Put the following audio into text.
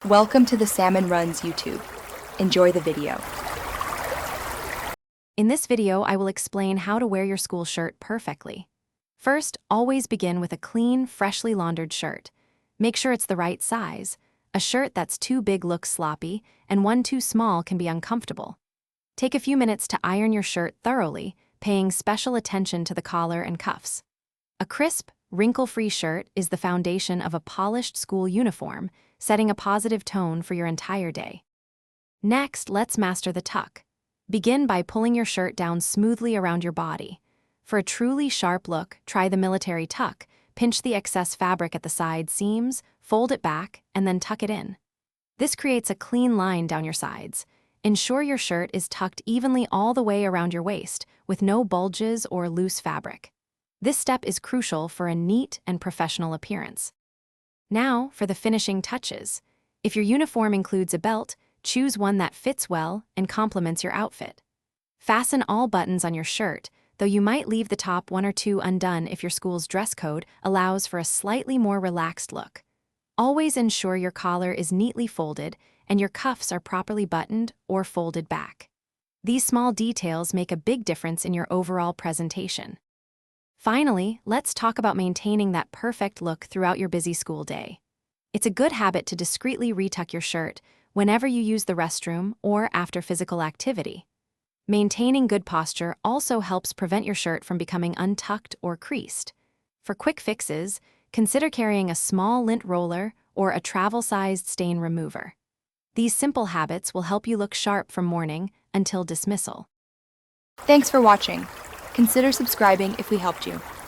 Welcome to the Salmon Runs YouTube. Enjoy the video. In this video, I will explain how to wear your school shirt perfectly. First, always begin with a clean, freshly laundered shirt. Make sure it's the right size. A shirt that's too big looks sloppy, and one too small can be uncomfortable. Take a few minutes to iron your shirt thoroughly, paying special attention to the collar and cuffs. A crisp, wrinkle-free shirt is the foundation of a polished school uniform, setting a positive tone for your entire day. Next, let's master the tuck. Begin by pulling your shirt down smoothly around your body. For a truly sharp look, try the military tuck. Pinch the excess fabric at the side seams, fold it back, and then tuck it in. This creates a clean line down your sides. Ensure your shirt is tucked evenly all the way around your waist, with no bulges or loose fabric. This step is crucial for a neat and professional appearance. Now, for the finishing touches. If your uniform includes a belt, choose one that fits well and complements your outfit. Fasten all buttons on your shirt, though you might leave the top one or two undone if your school's dress code allows for a slightly more relaxed look. Always ensure your collar is neatly folded and your cuffs are properly buttoned or folded back. These small details make a big difference in your overall presentation. Finally, let's talk about maintaining that perfect look throughout your busy school day. It's a good habit to discreetly retuck your shirt whenever you use the restroom or after physical activity. Maintaining good posture also helps prevent your shirt from becoming untucked or creased. For quick fixes, consider carrying a small lint roller or a travel-sized stain remover. These simple habits will help you look sharp from morning until dismissal. Thanks for watching. Consider subscribing if we helped you.